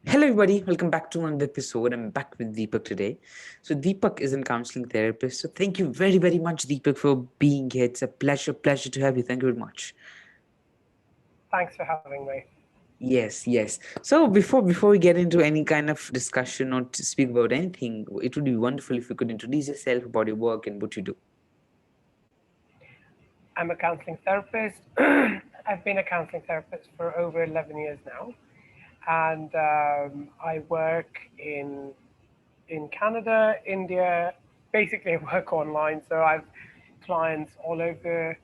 Hello, everybody. Welcome back to another episode. I'm back with Deepak today. So, Deepak is a counseling therapist. So, thank you very, very much, Deepak, for being here. It's a pleasure to have you. Thank you very much. Thanks for having me. Yes. So, before we get into any kind of discussion or to speak about anything, it would be wonderful if you could introduce yourself about your work and what you do. I'm a counseling therapist. I've been a counseling therapist for over 11 years now, and I work in Canada, India. Basically, I work online, so I've clients all over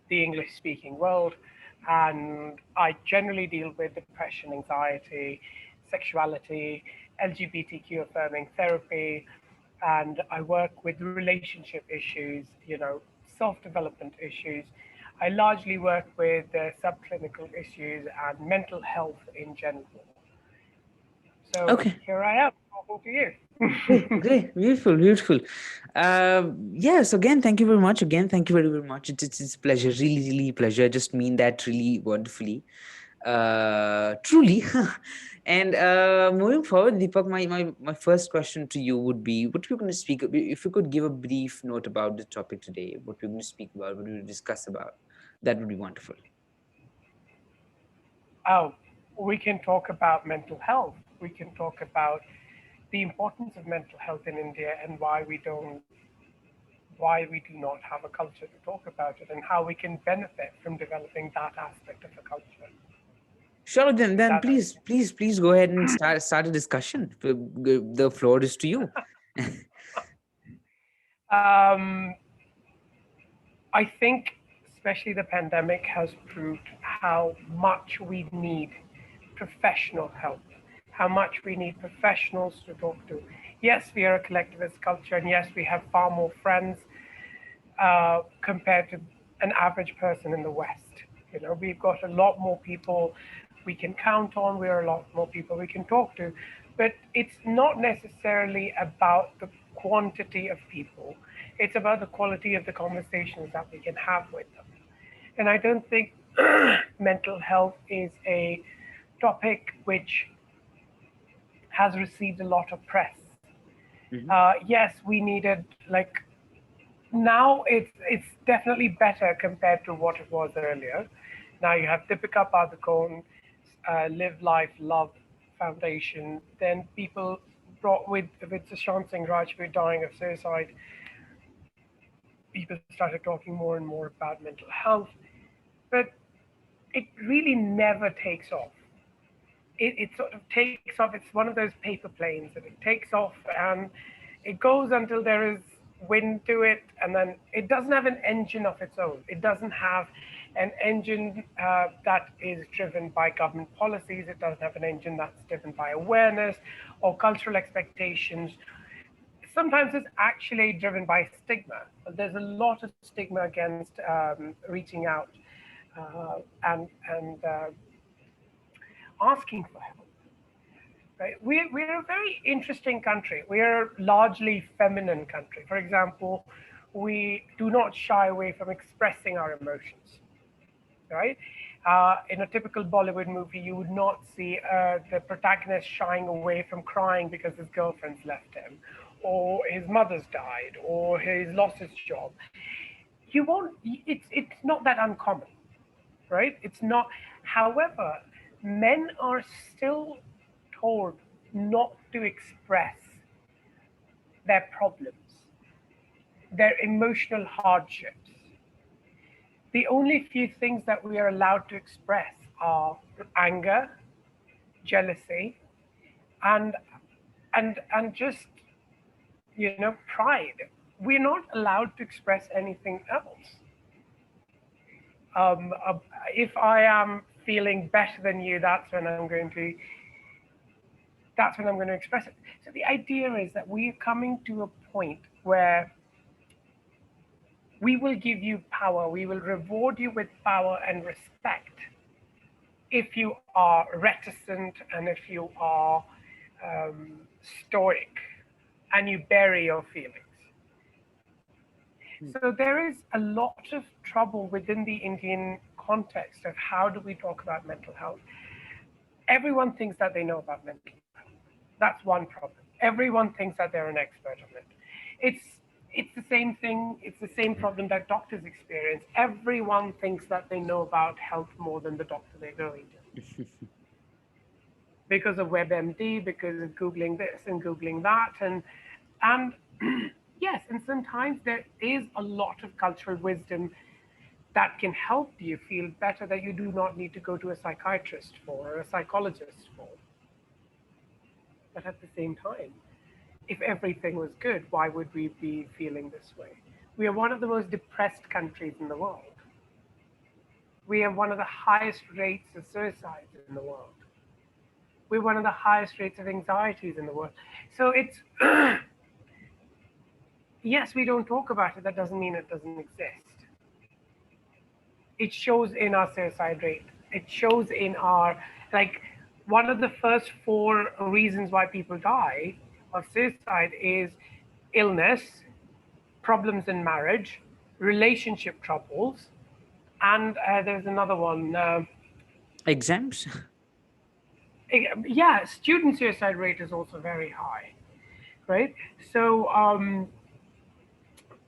the English-speaking world, and I generally deal with depression, anxiety, sexuality, LGBTQ affirming therapy, and I work with relationship issues, self-development issues. I largely work with subclinical issues and mental health in general. So Okay. here I am talking to you. Great. Beautiful. Yes, again, thank you very much. Again, thank you very much. It's a pleasure, really pleasure. I just mean that really wonderfully. Truly. And moving forward, Deepak, my first question to you would be what we're going to speak, if you could give a brief note about the topic today, what we're going to speak about, what we'll discuss about, that would be wonderful. Oh, we can talk about mental health. We can talk about the importance of mental health in India and why we do not have a culture to talk about it, and how we can benefit from developing that aspect of the culture. Sure, then That please go ahead and start a discussion. The floor is to you. um, I think, especially the pandemic, has proved how much we need professional help, how much we need professionals to talk to. Yes, we are a collectivist culture, and yes, we have far more friends compared to an average person in the West. We've got a lot more people we can count on. We are a lot more people we can talk to, but it's not necessarily about the quantity of people. It's about the quality of the conversations that we can have with them. And I don't think mental health is a topic which has received a lot of press. Mhm. Yes, we needed like now it's definitely better compared to what it was earlier. Now you have Deepika Padukone, Live Life Love Foundation. Then people brought with Sushant Singh Rajput dying of suicide, people started talking more and more about mental health. But it really never takes off. It sort of takes off. It's one of those paper planes that it takes off and it goes until there is wind to it, and then it doesn't have an engine of its own. It doesn't have an engine that is driven by government policies. It doesn't have an engine that's driven by awareness or cultural expectations. Sometimes it's actually driven by stigma. There's a lot of stigma against reaching out and asking for help. Right? We're a very interesting country. We are a largely feminine country. For example, we do not shy away from expressing our emotions. Right? In a typical Bollywood movie, you would not see the protagonist shying away from crying because his girlfriend's left him, or his mother's died, or he's lost his job. You won't. It's not that uncommon, right? It's not. However, men are still told not to express their problems, their emotional hardships. The only few things that we are allowed to express are anger, jealousy, and just pride. We're not allowed to express anything else. Um, uh, if I am feeling better than you, that's when I'm going to express it. So the idea is that we are coming to a point where we will give you power, we will reward you with power and respect if you are reticent and if you are stoic and you bury your feelings. So there is a lot of trouble within the Indian context of how do we talk about mental health. Everyone thinks that they know about mental health. That's one problem. Everyone thinks that they're an expert on it. It's the same thing. It's the same problem that doctors experience. Everyone thinks that they know about health more than the doctor they're going to, because of WebMD, because of googling this and googling that, and yes, and sometimes there is a lot of cultural wisdom that can help you feel better that you do not need to go to a psychiatrist for or a psychologist for. But at the same time, if everything was good, why would we be feeling this way? We are one of the most depressed countries in the world. We have one of the highest rates of suicides in the world. We're one of the highest rates of anxieties in the world. So it's, yes, we don't talk about it. That doesn't mean it doesn't exist. It shows in our suicide rate. It shows in our, like, one of the first four reasons why people die of suicide is illness, problems in marriage, relationship troubles, and there's another one. Exams. Yeah, student suicide rate is also very high, right? So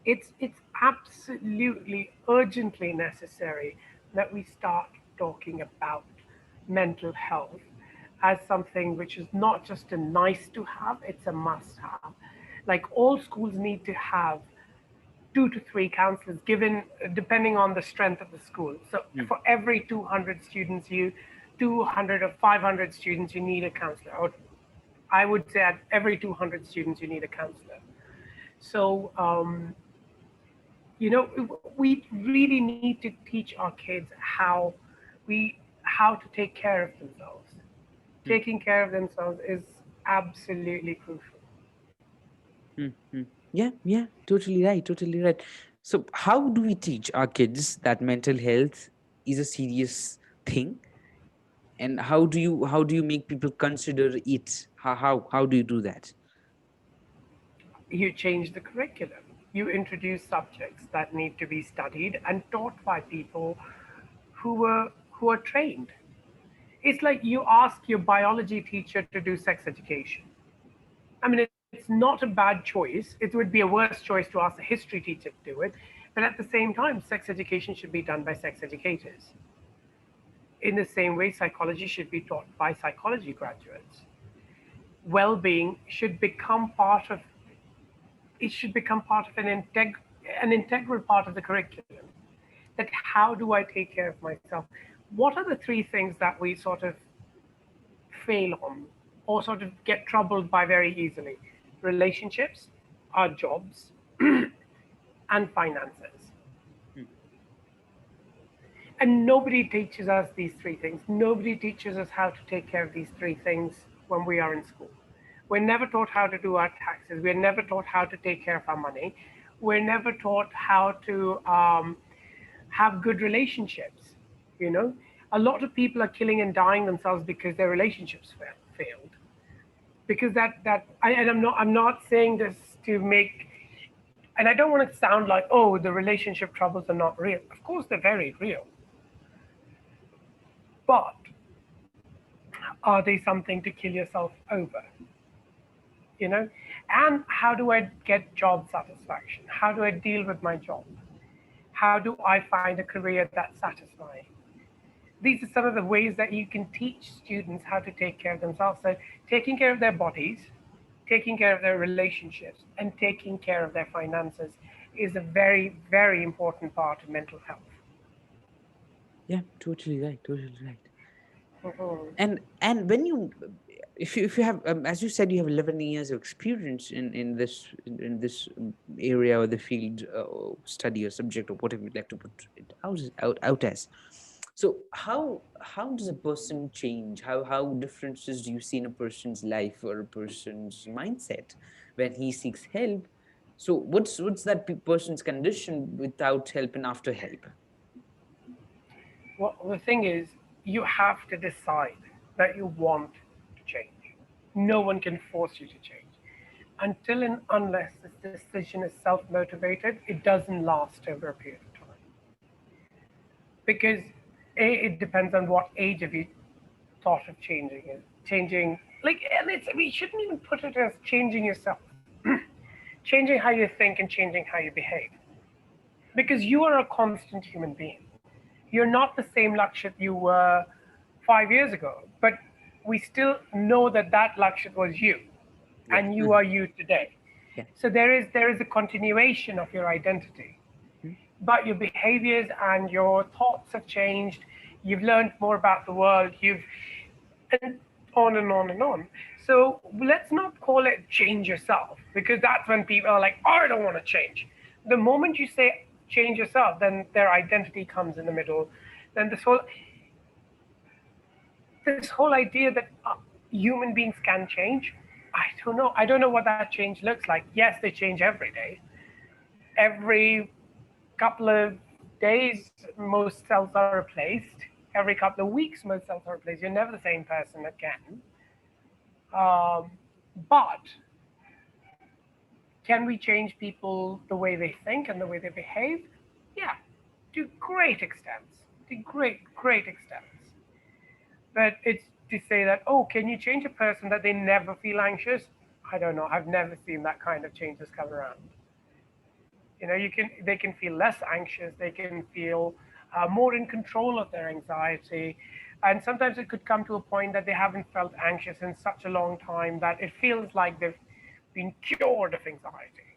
it's absolutely urgently necessary that we start talking about mental health as something which is not just a nice to have, it's a must have. Like, all schools need to have 2 to 3 counselors given, depending on the strength of the school. So for every 200 students, 200 or 500 students, you need a counselor. Or I would say at every 200 students, you need a counselor. So we really need to teach our kids how to take care of themselves. Taking care of themselves is absolutely crucial. Yeah, yeah, totally right, totally right. So, how do we teach our kids that mental health is a serious thing, and how do you make people consider it? How do you do that? You change the curriculum. You introduce subjects that need to be studied and taught by people who are trained. It's like you ask your biology teacher to do sex education. I mean, it's not a bad choice. It would be a worse choice to ask a history teacher to do it. But at the same time, sex education should be done by sex educators. In the same way, psychology should be taught by psychology graduates. Well-being should become part of an integral part of the curriculum. That, how do I take care of myself? What are the 3 things that we sort of fail on or sort of get troubled by very easily? Relationships, our jobs, and finances. And nobody teaches us these 3 things. Nobody teaches us how to take care of these 3 things when we are in school. We're never taught how to do our taxes. We're never taught how to take care of our money. We're never taught how to have good relationships. You know, a lot of people are killing and dying themselves because their relationships failed. Because and I'm not saying this to make, and I don't want to sound like, oh, the relationship troubles are not real. Of course, they're very real. But are they something to kill yourself over? You know, and how do I get job satisfaction? How do I deal with my job? How do I find a career that's satisfying? These are some of the ways that you can teach students how to take care of themselves. So taking care of their bodies, taking care of their relationships, and taking care of their finances is a very, very important part of mental health. Yeah, totally right, totally right. Mhm. And when you, if you have, as you said, you have 11 years of experience in this area or the field, or study or subject or whatever you'd like to put it out as. So how does a person change? How differences do you see in a person's life or a person's mindset when he seeks help? So what's that person's condition without help and after help? Well, the thing is, you have to decide that you want to change. No one can force you to change. Until and unless this decision is self motivated, it doesn't last over a period of time. Because A, it depends on what age of you thought of changing. and we shouldn't even put it as changing yourself, changing how you think and changing how you behave, because you are a constant human being. You're not the same Lakshit you were 5 years ago, but we still know that that Lakshit was you, Yeah. and you are you today. Yeah. So there is a continuation of your identity, Mm, but your behaviors and your thoughts have changed. You've learned more about the world. You've and on and on and on. So let's not call it change yourself, because that's when people are like, oh, I don't want to change. The moment you say change yourself, then their identity comes in the middle. Then this whole idea that human beings can change, I don't know. I don't know what that change looks like. Yes, they change every day. Every couple of days, most cells are replaced. Every couple of weeks, most cells are replaced. You're never the same person again. Um, but can we change people the way they think and the way they behave? Yeah, to great extents. To great extents. But it's to say that, oh, can you change a person that they never feel anxious? I don't know. I've never seen that kind of changes come around. They can feel less anxious. They can feel more in control of their anxiety. And sometimes it could come to a point that they haven't felt anxious in such a long time that it feels like they've been cured of anxiety,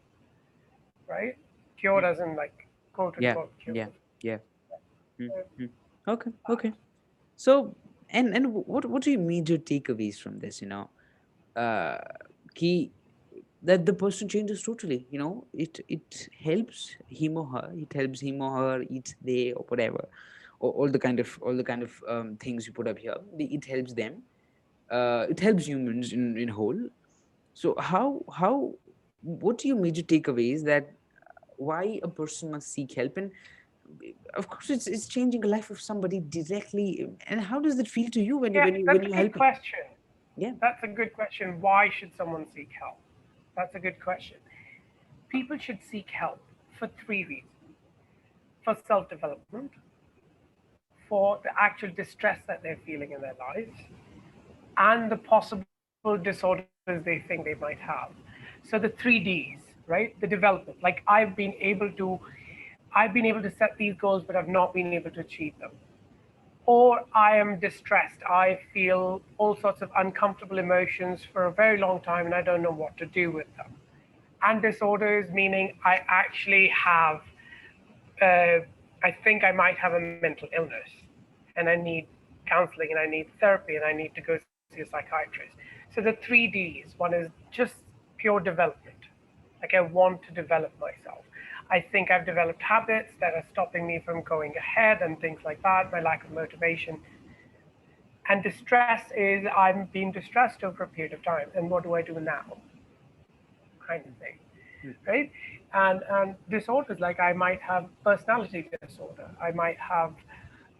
right? Cured mm. as in like quote Yeah. unquote cured. Yeah. Yeah. Mm, mm. Okay. Okay. So, and what are your major takeaways from this? Uh, key that the person changes totally. It helps him or her. It helps him or her each day or whatever, or all the kind of things you put up here. It helps them. It helps humans in whole. So how what are your major takeaways that why a person must seek help? And of course it's changing the life of somebody directly. And how does it feel to you when you Yeah, when you when that's a you're good helping? question. Yeah. That's a good question. Why should someone seek help? That's a good question. People should seek help for three reasons: for self development, for the actual distress that they're feeling in their lives, and the possible disorders they think they might have. So the three Ds, right? The development. Like I've been able to set these goals, but I've not been able to achieve them. Or I am distressed. I feel all sorts of uncomfortable emotions for a very long time and I don't know what to do with them. And disorders, meaning I actually have, I think I might have a mental illness and I need counseling and I need therapy and I need to go see a psychiatrist. So the three Ds: one is just pure development. Like I want to develop myself. I think I've developed habits that are stopping me from going ahead and things like that, my lack of motivation. And distress is I'm being distressed over a period of time. And what do I do now? Kind of thing. Mm, Right? And disorders, like I might have personality disorder. I might have,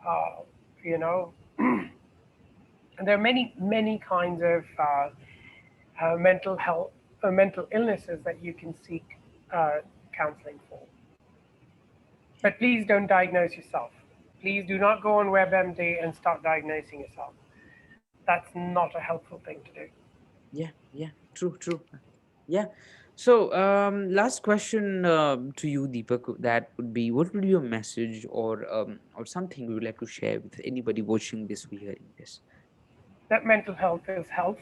uh, you know, and there are many kinds of mental health, mental illnesses that you can seek uh, counseling for. yeah. But please don't diagnose yourself. Please do not go on WebMD and start diagnosing yourself. That's not a helpful thing to do. Yeah. Yeah. True. True. Yeah. So, last question to you, Deepak. That would be, what would be your message or something you would like to share with anybody watching this or hearing this? That mental health is health.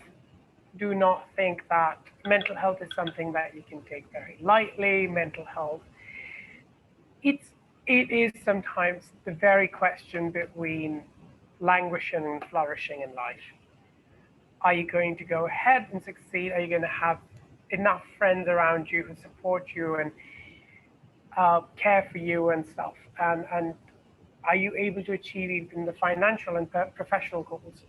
Do not think that mental health is something that you can take very lightly. Mental health, it's it is sometimes the very question between languishing and flourishing in life. Are you going to go ahead and succeed? Are you going to have enough friends around you who support you and care for you and stuff? And are you able to achieve even the financial and professional goals?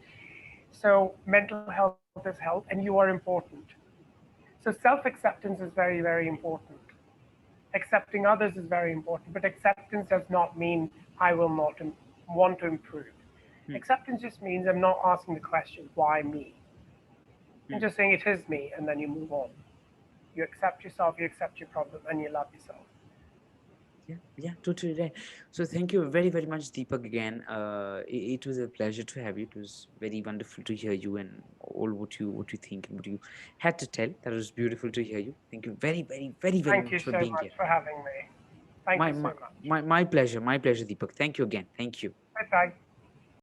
So mental health is health, and you are important. So self-acceptance is very, very important. Accepting others is very important, but acceptance does not mean I will not want to improve. Hmm, Acceptance just means I'm not asking the question, why me? I'm hmm. just saying it is me, and then you move on. You accept yourself, you accept your problem, and you love yourself. Yeah, totally right. So thank you very, very much, Deepak. Again, it was a pleasure to have you. It was very wonderful to hear you and all what you think and what you had to tell. That was beautiful to hear you. Thank you very, very, very, very Thank you much for so being much here. for having me. Thank My you so my much. my, my pleasure, Deepak. Thank you again. Thank you. Bye bye.